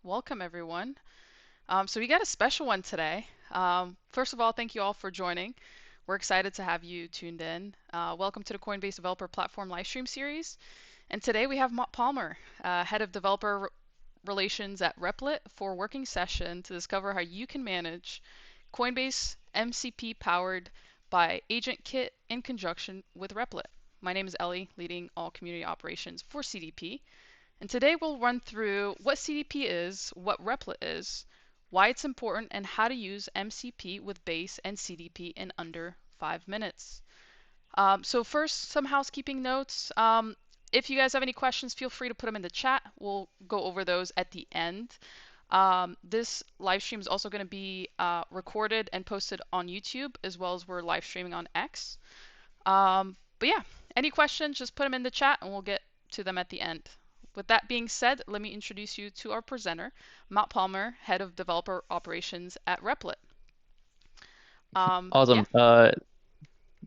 Welcome everyone. So we got a special one today. First of all, thank you all for joining. We're excited to have you tuned in. Welcome to the Coinbase Developer Platform Livestream Series. And today we have Matt Palmer, Head of Developer Relations at Replit, for a working session to discover how you can manage Coinbase MCP powered by AgentKit in conjunction with Replit. My name is Ellie, leading all community operations for CDP. And today we'll run through what CDP is, what Replit is, why it's important, and how to use MCP with Base and CDP in under 5 minutes. So first, some housekeeping notes. If you guys have any questions, feel free to put them in the chat. We'll go over those at the end. This live stream is also going to be recorded and posted on YouTube, as well as we're live streaming on X. But yeah, any questions, just put them in the chat and we'll get to them at the end. With that being said, let me introduce you to our presenter, Matt Palmer, Head of Developer Operations at Replit. Yeah. Awesome.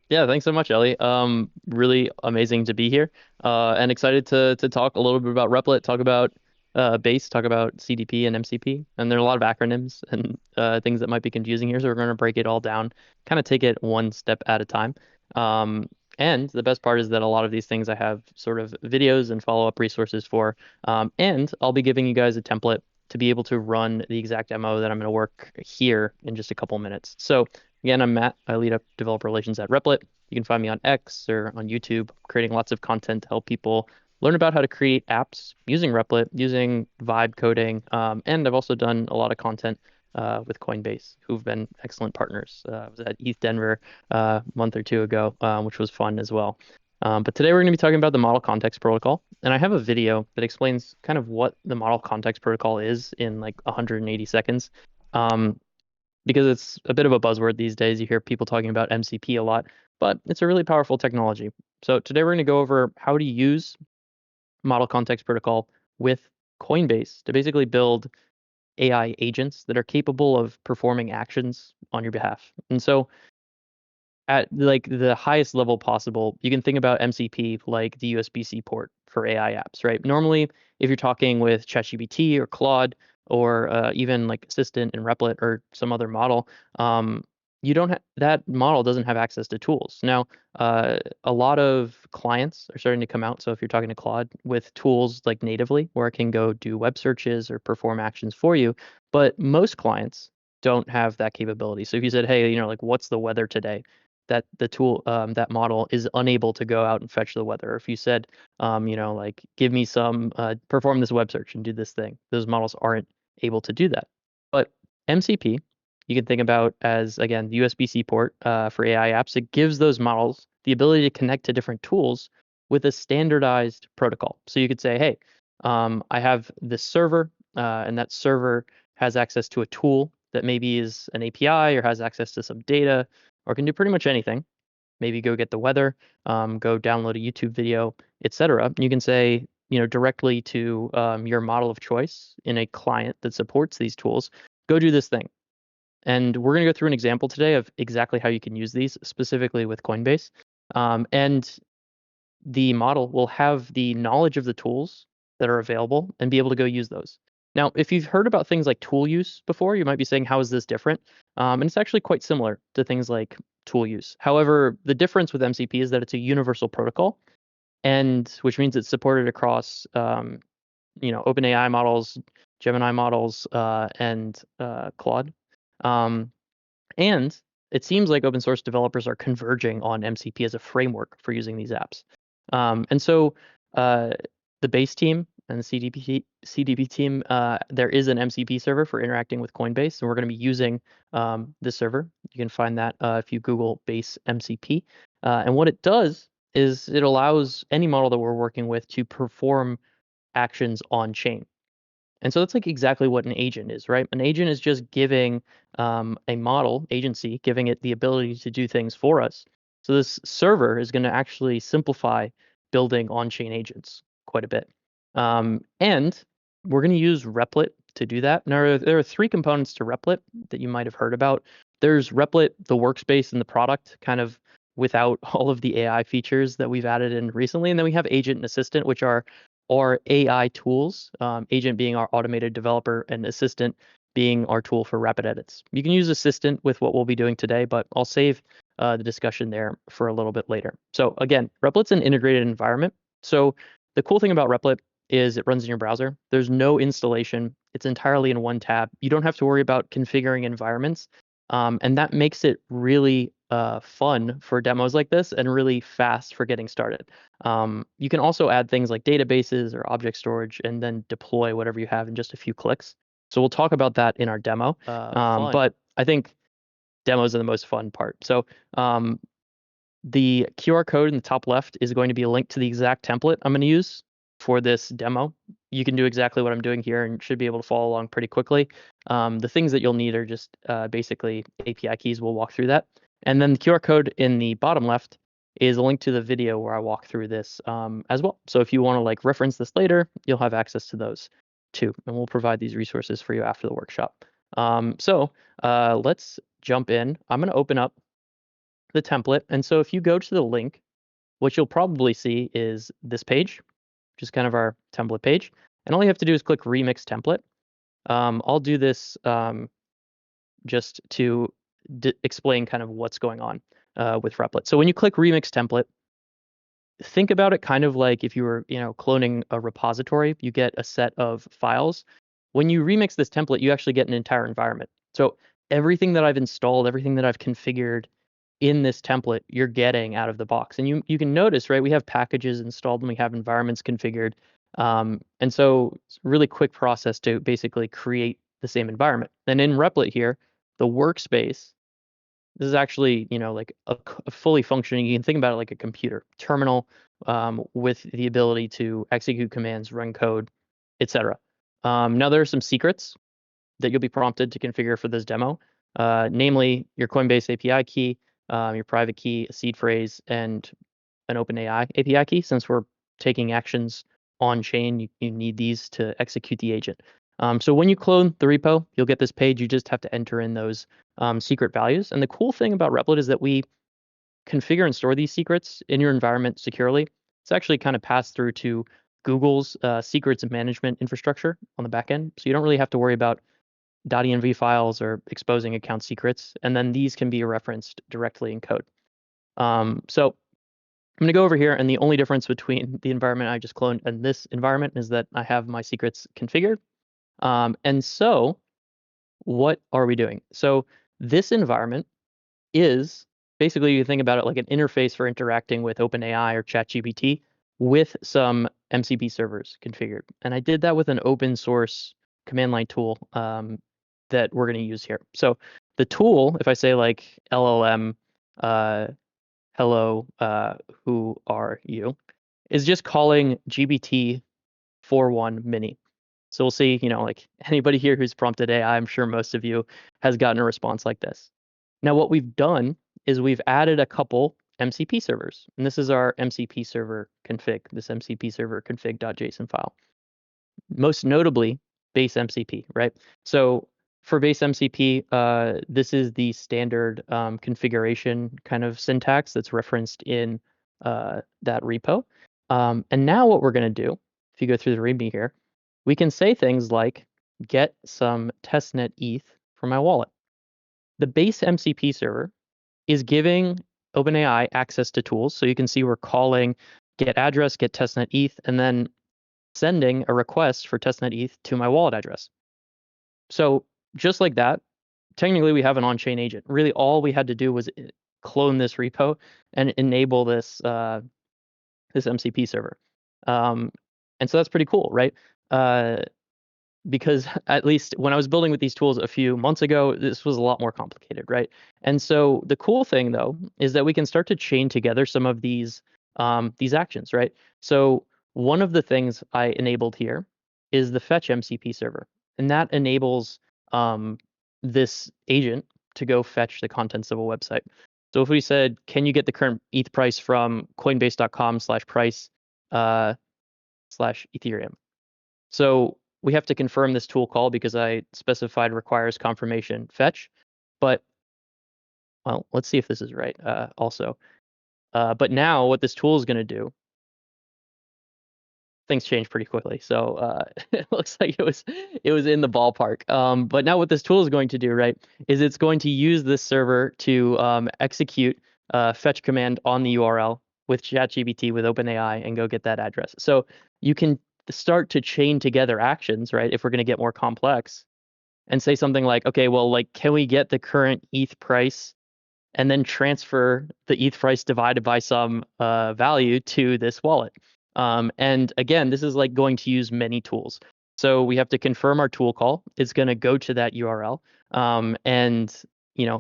Yeah, thanks so much, Ellie. Really amazing to be here. And excited to talk a little bit about Replit, talk about Base, talk about CDP and MCP. And there are a lot of acronyms and things that might be confusing here, so we're going to break it all down, kind of take it one step at a time. And the best part is that a lot of these things I have sort of videos and follow-up resources for. And I'll be giving you guys a template to be able to run the exact demo that I'm going to work here in just a couple minutes. So again, I'm Matt. I lead up developer relations at Replit. You can find me on X or on YouTube, creating lots of content to help people learn about how to create apps using Replit, using vibe coding. And I've also done a lot of content with Coinbase, who've been excellent partners. I was at ETH Denver a month or two ago, which was fun as well. But today we're going to be talking about the Model Context Protocol. And I have a video that explains kind of what the Model Context Protocol is in like 180 seconds. Because it's a bit of a buzzword these days. You hear people talking about MCP a lot, but it's a really powerful technology. So today we're going to go over how to use Model Context Protocol with Coinbase to basically build AI agents that are capable of performing actions on your behalf. And so at like the highest level possible, you can think about MCP like the USB-C port for AI apps, right? Normally, if you're talking with ChatGPT or Claude or even like Assistant and Replit or some other model, you don't that model doesn't have access to tools. Now, a lot of clients are starting to come out. So if you're talking to Claude with tools like natively, where it can go do web searches or perform actions for you, but most clients don't have that capability. So if you said, hey, like what's the weather today? That the tool, that model is unable to go out and fetch the weather. Or if you said, like give me some, perform this web search and do this thing, those models aren't able to do that. But MCP, you can think about as, again, the USB-C port for AI apps. It gives those models the ability to connect to different tools with a standardized protocol. So you could say, hey, I have this server, and that server has access to a tool that maybe is an API or has access to some data or can do pretty much anything. Maybe go get the weather, go download a YouTube video, etc. You can say, directly to your model of choice in a client that supports these tools, go do this thing. And we're going to go through an example today of exactly how you can use these specifically with Coinbase. And the model will have the knowledge of the tools that are available and be able to go use those. Now, if you've heard about things like tool use before, you might be saying, how is this different? And it's actually quite similar to things like tool use. However, the difference with MCP is that it's a universal protocol, and which means it's supported across, OpenAI models, Gemini models, and Claude. And it seems like open source developers are converging on MCP as a framework for using these apps. And so the base team and the CDP team, there is an MCP server for interacting with Coinbase, and we're going to be using this server. You can find that if you Google Base MCP. And what it does is it allows any model that we're working with to perform actions on chain. And so that's like exactly what an agent is, right? An agent is just giving a model agency, giving it the ability to do things for us. So this server is going to actually simplify building on-chain agents quite a bit. And we're going to use Replit to do that. Now, there are three components to Replit that you might have heard about. There's Replit, the workspace and the product, kind of without all of the AI features that we've added in recently. And then we have Agent and Assistant, which are are AI tools, Agent being our automated developer and Assistant being our tool for rapid edits. You can use Assistant with what we'll be doing today, but I'll save the discussion there for a little bit later. So again, Replit's an integrated environment. So the cool thing about Replit is it runs in your browser. There's no installation. It's entirely in one tab. You don't have to worry about configuring environments. And that makes it really fun for demos like this and really fast for getting started. You can also add things like databases or object storage and then deploy whatever you have in just a few clicks. So we'll talk about that in our demo. But I think demos are the most fun part. So the QR code in the top left is going to be a link to the exact template I'm going to use for this demo. You can do exactly what I'm doing here and should be able to follow along pretty quickly. The things that you'll need are just basically API keys. We'll walk through that. And then the QR code in the bottom left is a link to the video where I walk through this as well. So if you want to like reference this later, you'll have access to those too. And we'll provide these resources for you after the workshop. So let's jump in. I'm going to open up the template. And so if you go to the link, what you'll probably see is this page, which is kind of our template page. And all you have to do is click Remix Template. I'll do this just to explain kind of what's going on with Replit. So when you click Remix Template, think about it kind of like if you were, cloning a repository, you get a set of files. When you remix this template, you actually get an entire environment. So everything that I've installed, everything that I've configured in this template, you're getting out of the box. And you can notice, right, we have packages installed and we have environments configured. And so it's a really quick process to basically create the same environment. And in Replit here, the workspace, this is actually, like a fully functioning, you can think about it like a computer terminal with the ability to execute commands, run code, etc. Now there are some secrets that you'll be prompted to configure for this demo, namely your Coinbase API key, your private key, a seed phrase, and an OpenAI API key. Since we're taking actions on chain, you need these to execute the agent. So when you clone the repo, you'll get this page. You just have to enter in those secret values. And the cool thing about Replit is that we configure and store these secrets in your environment securely. It's actually kind of passed through to Google's secrets management infrastructure on the back end. So you don't really have to worry about .env files or exposing account secrets. And then these can be referenced directly in code. So I'm going to go over here, and the only difference between the environment I just cloned and this environment is that I have my secrets configured. And so what are we doing? So this environment is basically, you think about it like an interface for interacting with OpenAI or ChatGPT with some MCP servers configured. And I did that with an open source command line tool that we're going to use here. So the tool, if I say like LLM, hello, who are you, is just calling GPT-41 mini. So we'll see, like anybody here who's prompted AI, I'm sure most of you has gotten a response like this. Now, what we've done is we've added a couple MCP servers, and this is our MCP server config, this MCP server config.json file. Most notably, Base MCP, right? So for Base MCP, this is the standard configuration kind of syntax that's referenced in that repo. And now what we're going to do, if you go through the README here, we can say things like get some testnet ETH from my wallet. The Base MCP server is giving OpenAI access to tools. So you can see we're calling get address, get testnet ETH, and then sending a request for testnet ETH to my wallet address. So just like that, technically we have an on-chain agent. Really, all we had to do was clone this repo and enable this this MCP server. And so that's pretty cool, right? Because at least when I was building with these tools a few months ago, this was a lot more complicated, right? And so the cool thing, though, is that we can start to chain together some of these actions, right? So one of the things I enabled here is the fetch MCP server, and that enables this agent to go fetch the contents of a website. So if we said, can you get the current ETH price from coinbase.com/price /Ethereum? So we have to confirm this tool call because I specified requires confirmation fetch. But, well, let's see if this is right also. But now what this tool is going to do things change pretty quickly. So it looks like it was in the ballpark. But now what this tool is going to do, right, is it's going to use this server to execute fetch command on the URL with ChatGPT with OpenAI and go get that address. So you can start to chain together actions, right? If we're going to get more complex and say something like, okay, well, like, can we get the current ETH price and then transfer the ETH price divided by some value to this wallet? And again, this is like going to use many tools. So we have to confirm our tool call. It's going to go to that URL and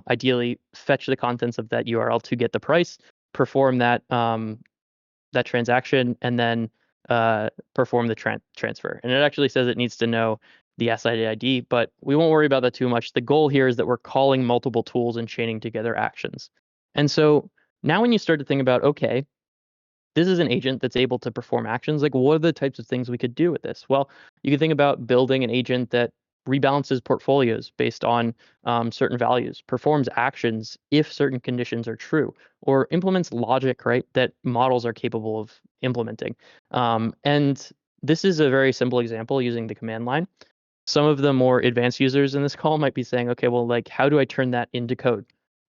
ideally fetch the contents of that URL to get the price, perform that transaction, and then perform the transfer. And it actually says it needs to know the asset ID, but we won't worry about that too much. The goal here is that we're calling multiple tools and chaining together actions. And so now when you start to think about, okay, this is an agent that's able to perform actions, like what are the types of things we could do with this? Well, you can think about building an agent that rebalances portfolios based on certain values, performs actions if certain conditions are true, or implements logic, right, that models are capable of implementing. And this is a very simple example using the command line. Some of the more advanced users in this call might be saying, okay, well, like, how do I turn that into code?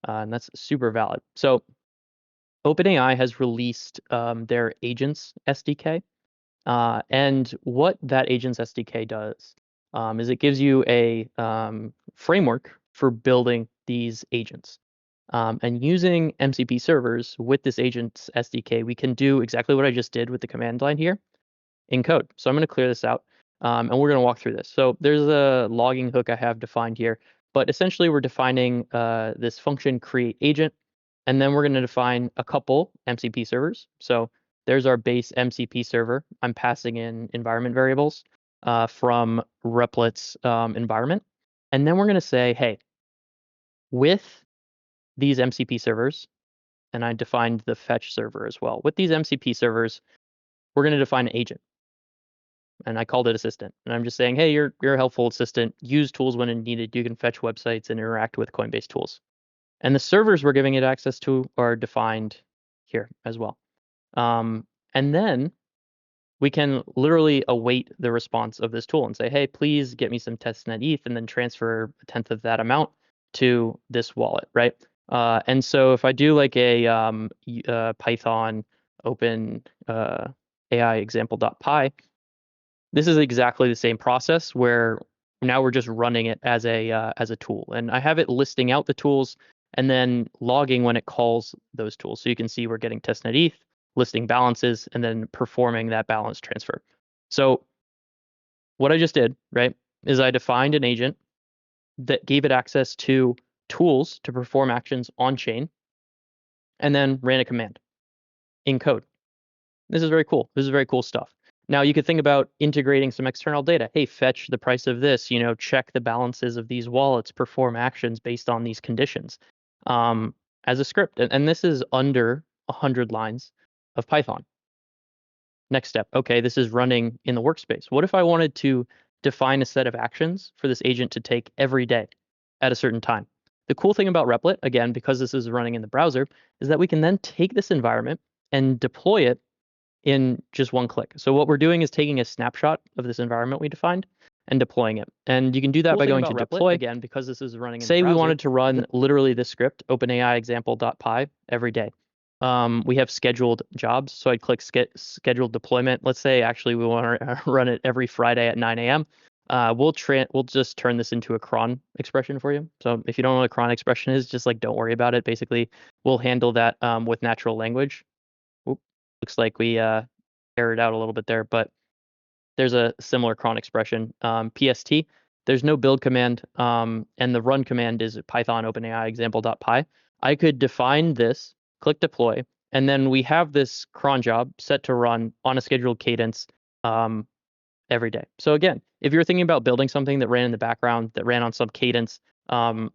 And that's super valid. So OpenAI has released their Agents SDK. And what that Agents SDK does is it gives you a framework for building these agents. And using MCP servers with this Agents SDK, we can do exactly what I just did with the command line here in code. So I'm going to clear this out, and we're going to walk through this. So there's a logging hook I have defined here, but essentially we're defining this function create agent, and then we're going to define a couple MCP servers. So there's our base MCP server. I'm passing in environment variables from Replit's environment. And then we're going to say, hey, with these MCP servers, and I defined the fetch server as well. With these MCP servers, we're going to define an agent. And I called it assistant. And I'm just saying, hey, you're a helpful assistant. Use tools when needed. You can fetch websites and interact with Coinbase tools. And the servers we're giving it access to are defined here as well. And then we can literally await the response of this tool and say, hey, please get me some testnet ETH and then transfer a tenth of that amount to this wallet, right? And so if I do like a Python open AI example.py, this is exactly the same process where now we're just running it as a tool. And I have it listing out the tools and then logging when it calls those tools. So you can see we're getting testnet ETH, listing balances, and then performing that balance transfer. So what I just did, right, is I defined an agent that gave it access to tools to perform actions on chain, and then ran a command in code. This is very cool. This is very cool stuff. Now you could think about integrating some external data. Hey, fetch the price of this, check the balances of these wallets, perform actions based on these conditions as a script. And this is under 100 lines of Python. Next step, okay, this is running in the workspace. What if I wanted to define a set of actions for this agent to take every day at a certain time? The cool thing about Replit, again, because this is running in the browser, is that we can then take this environment and deploy it in just one click. So what we're doing is taking a snapshot of this environment we defined and deploying it. And you can do that by going to deploy. Again, because this is running in the browser. Say we wanted to run literally this script, OpenAI example.py, every day. We have scheduled jobs, so I'd click scheduled deployment. Let's say actually we want to run it every Friday at 9 a.m. We'll just turn this into a cron expression for you. So if you don't know what a cron expression is, just like don't worry about it. Basically, we'll handle that with natural language. Looks like we errored out a little bit there, but there's a similar cron expression. PST, there's no build command, and the run command is Python OpenAI example.py. I could define this, click deploy, and then we have this cron job set to run on a scheduled cadence every day. So again, if you're thinking about building something that ran in the background, that ran on some cadence, via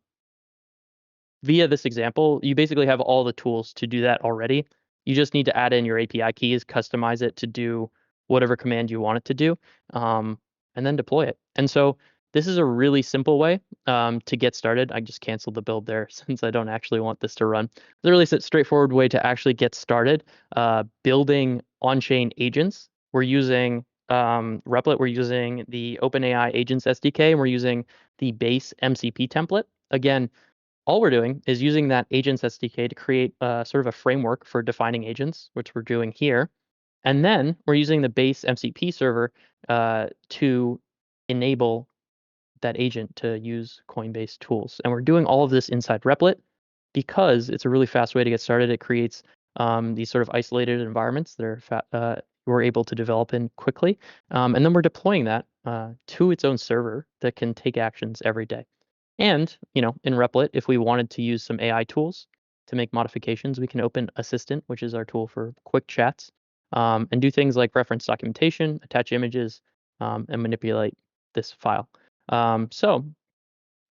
this example, you basically have all the tools to do that already. You just need to add in your API keys, customize it to do whatever command you want it to do, and then deploy it. And so this is a really simple way to get started. I just canceled the build there since I don't actually want this to run. It's a really straightforward way to actually get started building on-chain agents. We're using Replit, we're using the OpenAI Agents SDK, and we're using the Base MCP template. Again, all we're doing is using that Agents SDK to create sort of a framework for defining agents, which we're doing here. And then we're using the Base MCP server to enable that agent to use Coinbase tools. And we're doing all of this inside Replit because it's a really fast way to get started. It creates these sort of isolated environments that are we're able to develop in quickly. And then we're deploying that to its own server that can take actions every day. And, in Replit, if we wanted to use some AI tools to make modifications, we can open Assistant, which is our tool for quick chats, and do things like reference documentation, attach images, and manipulate this file. So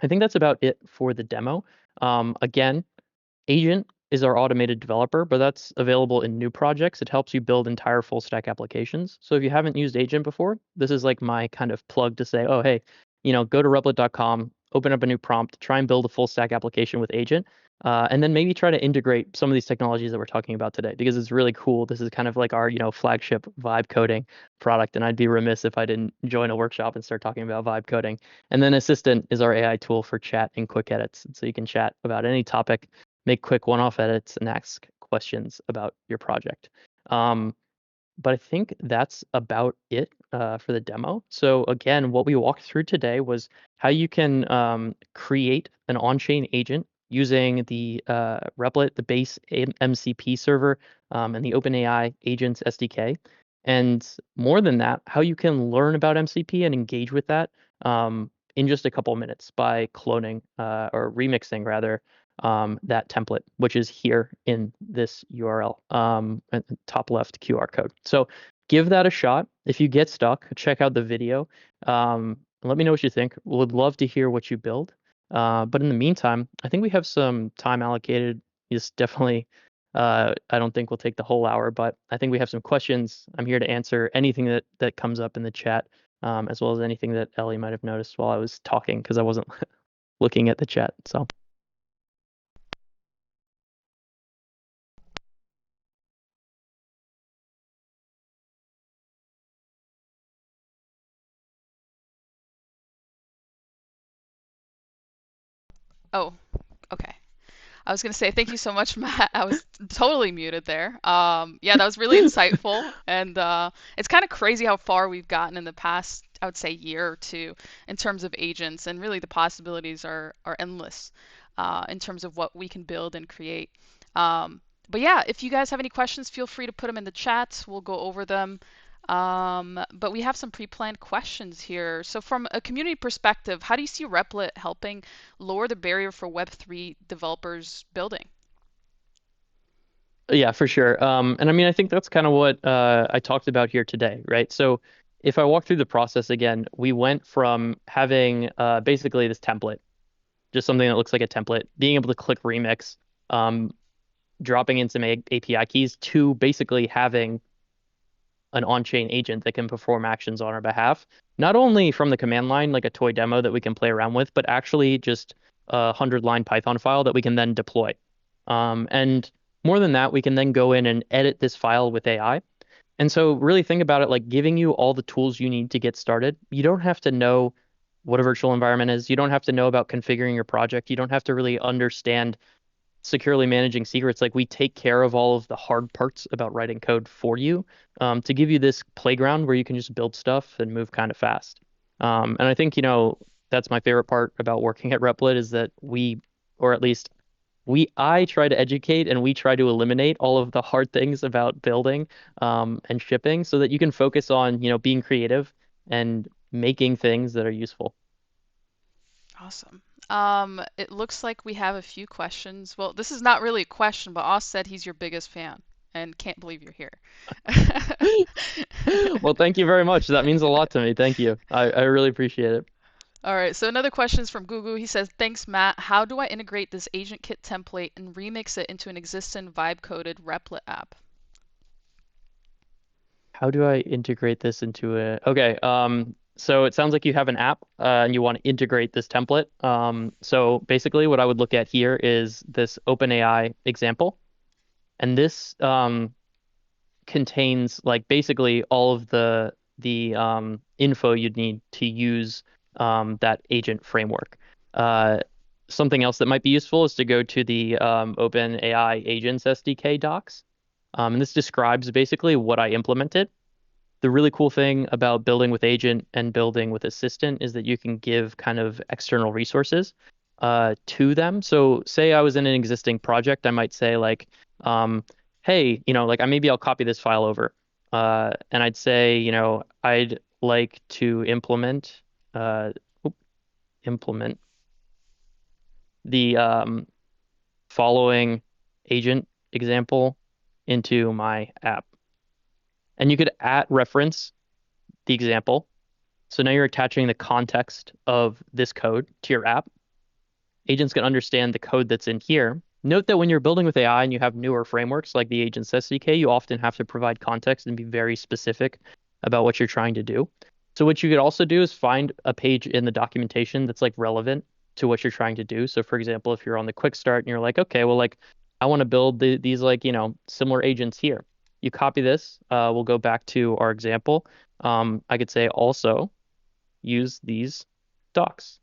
I think that's about it for the demo. Again, Agent is our automated developer, but that's available in new projects. It helps you build entire full stack applications. So if you haven't used Agent before, this is like my kind of plug to say, oh, hey, go to replit.com, open up a new prompt, try and build a full stack application with Agent, and then maybe try to integrate some of these technologies that we're talking about today because it's really cool. This is kind of like our, flagship vibe coding product, and I'd be remiss if I didn't join a workshop and start talking about vibe coding. And then Assistant is our AI tool for chat and quick edits. So you can chat about any topic, make quick one-off edits, and ask questions about your project. But I think that's about it for the demo. So again, what we walked through today was how you can create an on-chain agent using the Replit, the Base MCP server, and the OpenAI Agents SDK. And more than that, how you can learn about MCP and engage with that in just a couple of minutes by cloning or remixing rather that template, which is here in this URL, at the top left QR code. So give that a shot. If you get stuck, check out the video. Let me know what you think. Would love to hear what you build. But in the meantime, I think we have some time allocated. It's definitely, I don't think we'll take the whole hour, but I think we have some questions. I'm here to answer anything that comes up in the chat, as well as anything that Ellie might have noticed while I was talking because I wasn't looking at the chat. So. Oh, okay. I was going to say thank you so much, Matt. I was totally muted there. Yeah, that was really insightful, and it's kind of crazy how far we've gotten in the past, I would say, year or two in terms of agents, and really the possibilities are endless in terms of what we can build and create. But yeah, if you guys have any questions, feel free to put them in the chat. We'll go over them. But we have some pre-planned questions here. So from a community perspective, how do you see Replit helping lower the barrier for Web3 developers building? Yeah, for sure. And I mean, I think that's kind of what I talked about here today, right? So if I walk through the process again, we went from having basically this template, just something that looks like a template, being able to click remix, um, dropping in some API keys, to basically having an on-chain agent that can perform actions on our behalf, not only from the command line, like a toy demo that we can play around with, but actually just a 100-line Python file that we can then deploy. And more than that, we can then go in and edit this file with AI. And so really think about it like giving you all the tools you need to get started. You don't have to know what a virtual environment is. You don't have to know about configuring your project. You don't have to really understand securely managing secrets. Like we take care of all of the hard parts about writing code for you, to give you this playground where you can just build stuff and move kind of fast. And I think, that's my favorite part about working at Replit is that or at least I try to educate and we try to eliminate all of the hard things about building and shipping so that you can focus on, being creative and making things that are useful. Awesome. It looks like we have a few questions. Well, this is not really a question, but Oz said he's your biggest fan and can't believe you're here. Well, thank you very much. That means a lot to me. Thank you. I really appreciate it. All right, so another question is from Gugu. He says, "Thanks, Matt. How do I integrate this AgentKit template and remix it into an existing vibe-coded Replit app?" How do I integrate this into a okay, so it sounds like you have an app and you want to integrate this template. So basically what I would look at here is this OpenAI example. And this contains like basically all of the the info you'd need to use that agent framework. Uh, Something else that might be useful is to go to the OpenAI Agents SDK docs. And this describes basically what I implemented. The really cool thing about building with agent and building with assistant is that you can give kind of external resources to them. So say I was in an existing project, I might say like, hey, like maybe I'll copy this file over. And I'd say, I'd like to uh, implement the following agent example into my app. And you could at reference the example. So now you're attaching the context of this code to your app. Agents can understand the code that's in here. Note that when you're building with AI and you have newer frameworks like the Agents SDK, you often have to provide context and be very specific about what you're trying to do. So what you could also do is find a page in the documentation that's like relevant to what you're trying to do. So for example, if you're on the quick start and you're like, okay, well, like I want to build these like, similar agents here. You copy this. We'll go back to our example. I could say also use these docs.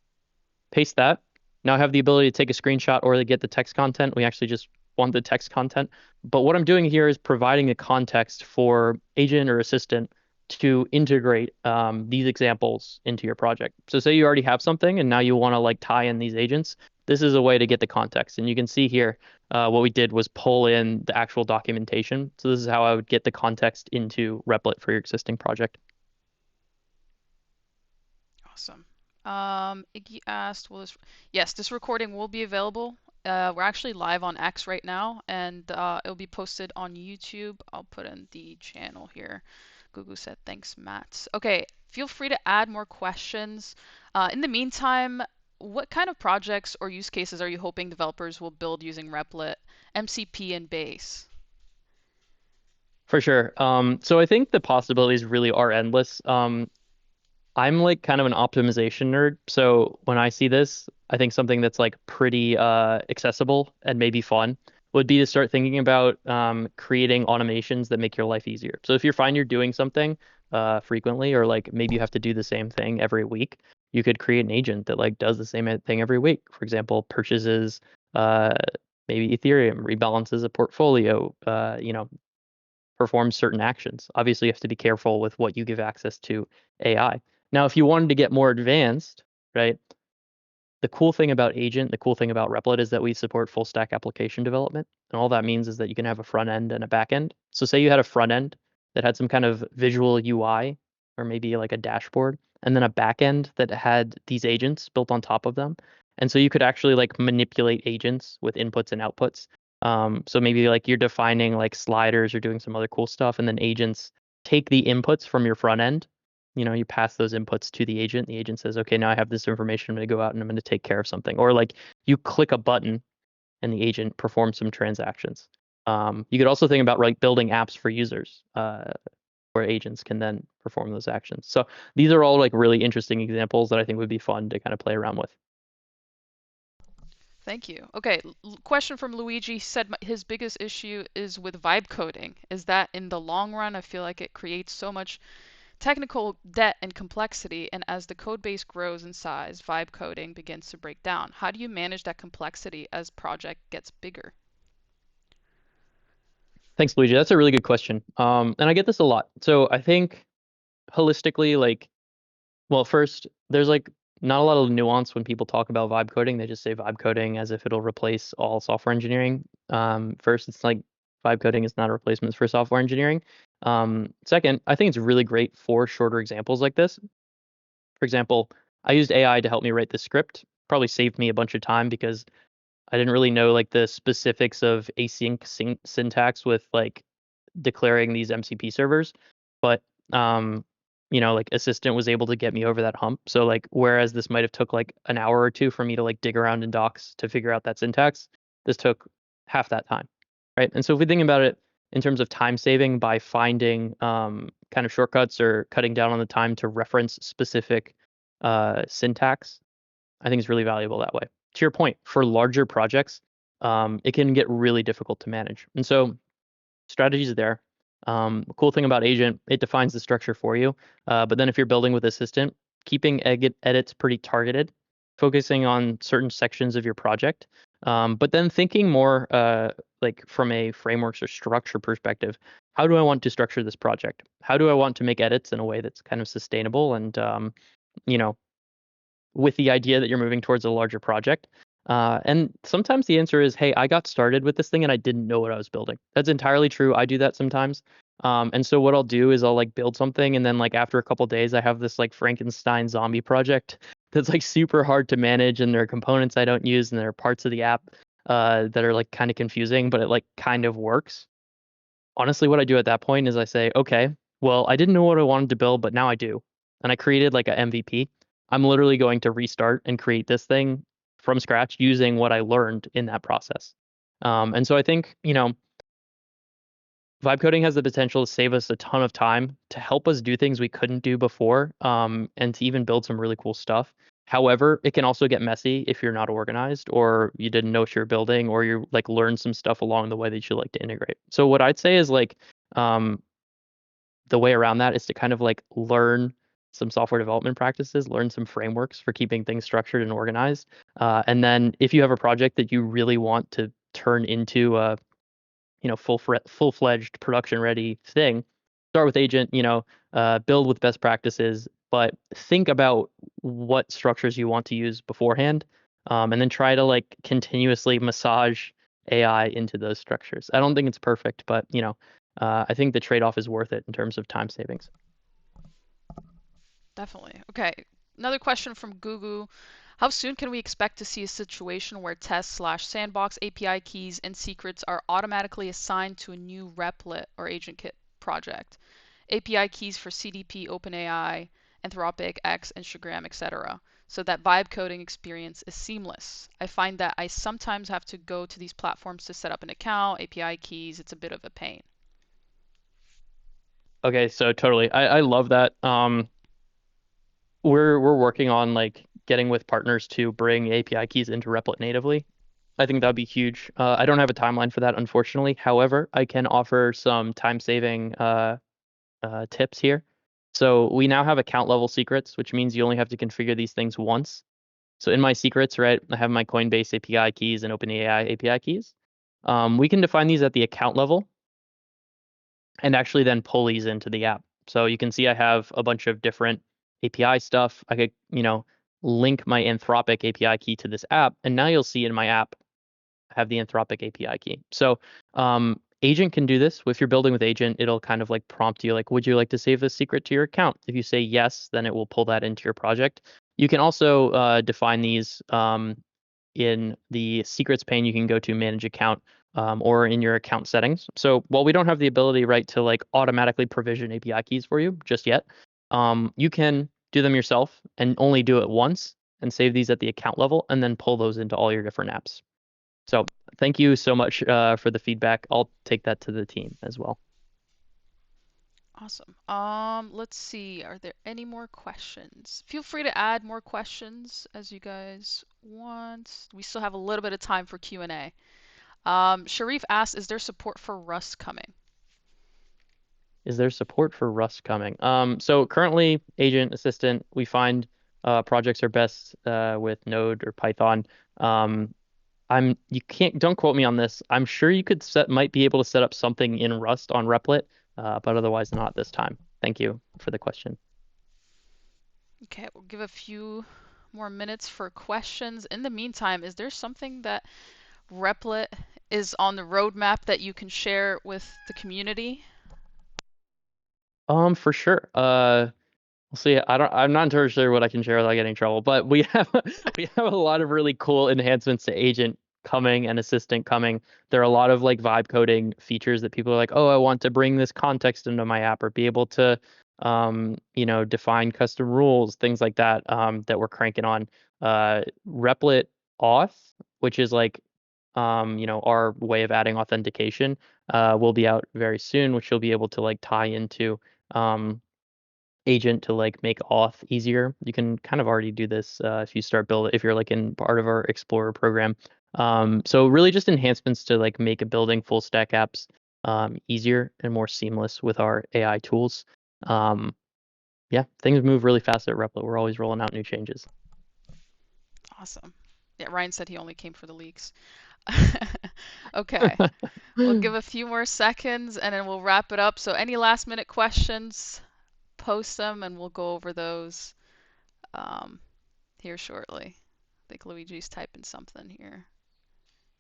Paste that. Now I have the ability to take a screenshot or to get the text content. We actually just want the text content. But what I'm doing here is providing a context for agent or assistant to integrate these examples into your project. So say you already have something and now you want to like tie in these agents. This is a way to get the context. And you can see here what we did was pull in the actual documentation. So this is how I would get the context into Replit for your existing project. Awesome. Iggy asked, yes, this recording will be available. We're actually live on X right now, and it'll be posted on YouTube. I'll put in the channel here. Gugu said, thanks, Matt. Okay, feel free to add more questions. In the meantime, what kind of projects or use cases are you hoping developers will build using Replit, MCP, and Base? For sure. So I think the possibilities really are endless. I'm like kind of an optimization nerd. So when I see this, I think something that's like pretty accessible and maybe fun would be to start thinking about creating automations that make your life easier. So if you find you're doing something frequently, or like maybe you have to do the same thing every week, you could create an agent that like does the same thing every week. For example, purchases uh, maybe Ethereum, rebalances a portfolio, performs certain actions. Obviously, you have to be careful with what you give access to AI. Now, if you wanted to get more advanced, right, the cool thing about Agent, the cool thing about Replit is that we support full stack application development. And all that means is that you can have a front end and a back end. So say you had a front end that had some kind of visual UI or maybe like a dashboard, and then a back end that had these agents built on top of them. And so you could actually like manipulate agents with inputs and outputs. So maybe like you're defining like sliders or doing some other cool stuff, and then agents take the inputs from your front end. You pass those inputs to the agent. The agent says, okay, now I have this information. I'm going to go out and I'm going to take care of something. Or like you click a button and the agent performs some transactions. You could also think about like building apps for users where agents can then perform those actions. So these are all like really interesting examples that I think would be fun to kind of play around with. Thank you. Okay, question from Luigi. He said his biggest issue is with vibe coding. Is that in the long run, I feel like it creates so much technical debt and complexity, and as the code base grows in size, vibe coding begins to break down. How do you manage that complexity as project gets bigger? Thanks, Luigi. That's a really good question. And I get this a lot. So I think holistically, like, well, first, there's like not a lot of nuance when people talk about vibe coding. They just say vibe coding as if it'll replace all software engineering. First, it's like vibe coding is not a replacement for software engineering. Second, I think it's really great for shorter examples like this. For example, I used AI to help me write this script. Probably saved me a bunch of time because I didn't really know like the specifics of async syntax with like declaring these MCP servers, but like Assistant was able to get me over that hump. So like whereas this might have took like an hour or two for me to like dig around in docs to figure out that syntax, this took half that time, right? And so if we think about it in terms of time saving by finding kind of shortcuts or cutting down on the time to reference specific syntax, I think is really valuable that way. To your point, for larger projects, it can get really difficult to manage. And so strategies are there. Cool thing about Agent, it defines the structure for you. But then if you're building with Assistant, keeping edits pretty targeted, focusing on certain sections of your project, but then thinking more like from a frameworks or structure perspective. How do I want to structure this project? How do I want to make edits in a way that's kind of sustainable and you know, with the idea that you're moving towards a larger project. And sometimes the answer is, hey, I got started with this thing and I didn't know what I was building. That's entirely true. I do that sometimes. And so what I'll do is I'll like build something and then like after a couple days I have this like Frankenstein zombie project that's like super hard to manage and there are components I don't use and there are parts of the app that are like kind of confusing, but it like kind of works. Honestly, what I do at that point is I say, okay, well, I didn't know what I wanted to build, but now I do. And I created like a MVP. I'm literally going to restart and create this thing from scratch using what I learned in that process. And so I think, vibe coding has the potential to save us a ton of time to help us do things we couldn't do before, and to even build some really cool stuff. However, it can also get messy if you're not organized or you didn't know what you're building or you like learn some stuff along the way that you like to integrate. So what I'd say is like um, the way around that is to kind of like learn some software development practices, learn some frameworks for keeping things structured and organized. And then if you have a project that you really want to turn into a full-fledged production ready thing, start with Agent, build with best practices, but think about what structures you want to use beforehand, and then try to like continuously massage AI into those structures. I don't think it's perfect, but I think the trade-off is worth it in terms of time savings. Definitely. Okay. Another question from Gugu. How soon can we expect to see a situation where test/sandbox API keys and secrets are automatically assigned to a new Replit or AgentKit project? API keys for CDP, OpenAI, Anthropic, X, Instagram, etc. So that vibe coding experience is seamless. I find that I sometimes have to go to these platforms to set up an account, API keys, it's a bit of a pain. Okay, so totally. I love that. We're working on like getting with partners to bring API keys into Replit natively. I think that'd be huge. I don't have a timeline for that, unfortunately. However, I can offer some time-saving tips here. So we now have account level secrets, which means you only have to configure these things once. So in my secrets, right, I have my Coinbase API keys and OpenAI API keys. We can define these at the account level and actually then pull these into the app. So you can see I have a bunch of different API stuff. I could, link my Anthropic API key to this app, and now you'll see in my app I have the Anthropic API key. So Agent can do this. If you're building with Agent, it'll kind of like prompt you like, would you like to save this secret to your account? If you say yes, then it will pull that into your project. You can also define these in the secrets pane. You can go to manage account or in your account settings. So while we don't have the ability, right, to like automatically provision API keys for you just yet, you can do them yourself and only do it once and save these at the account level and then pull those into all your different apps. So thank you so much for the feedback. I'll take that to the team as well. Awesome. Let's see. Are there any more questions? Feel free to add more questions as you guys want. We still have a little bit of time for Q&A. Sharif asked, is there support for Rust coming? Is there support for Rust coming? So currently, Agent Assistant, we find projects are best with Node or Python. You can't, don't quote me on this. I'm sure you could might be able to set up something in Rust on Replit, but otherwise not this time. Thank you for the question. Okay, we'll give a few more minutes for questions. In the meantime, is there something that Replit is on the roadmap that you can share with the community? For sure. We'll see. I'm not entirely sure what I can share without getting in trouble, but we have we have a lot of really cool enhancements to Agent coming and Assistant coming. There are a lot of like vibe coding features that people are like, oh, I want to bring this context into my app or be able to, define custom rules, things like that, that we're cranking on. Replit Auth, which is like, our way of adding authentication, will be out very soon, which you'll be able to like tie into. Agent to like make auth easier. You can kind of already do this if you start build if you're like in part of our Explorer program. So really just enhancements to like make a building full stack apps easier and more seamless with our AI tools. Um, yeah, things move really fast at Replit. We're always rolling out new changes. Awesome. Yeah, Ryan said he only came for the leaks. Okay. We'll give a few more seconds and then we'll wrap it up. So any last minute questions, post them and we'll go over those um, here shortly. I think Luigi's typing something here.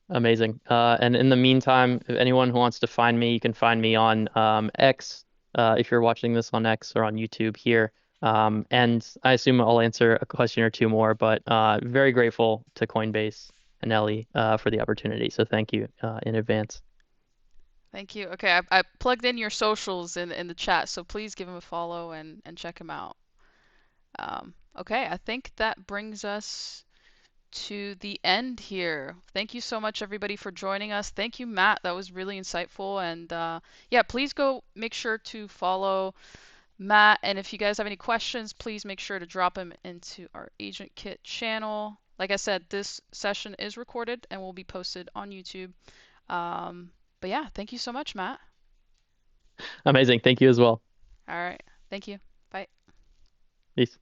Amazing. And in the meantime, if anyone who wants to find me, you can find me on X, if you're watching this on X or on YouTube here. And I assume I'll answer a question or two more, but very grateful to Coinbase and Ellie for the opportunity. So thank you in advance. Thank you. Okay, I plugged in your socials in the chat, so please give him a follow and check him out. Okay, I think that brings us to the end here. Thank you so much, everybody, for joining us. Thank you, Matt. That was really insightful. And yeah, please go make sure to follow Matt. And if you guys have any questions, please make sure to drop them into our AgentKit channel. Like I said, this session is recorded and will be posted on YouTube. Um, but yeah, thank you so much, Matt. Amazing. Thank you as well. All right. Thank you. Bye. Peace.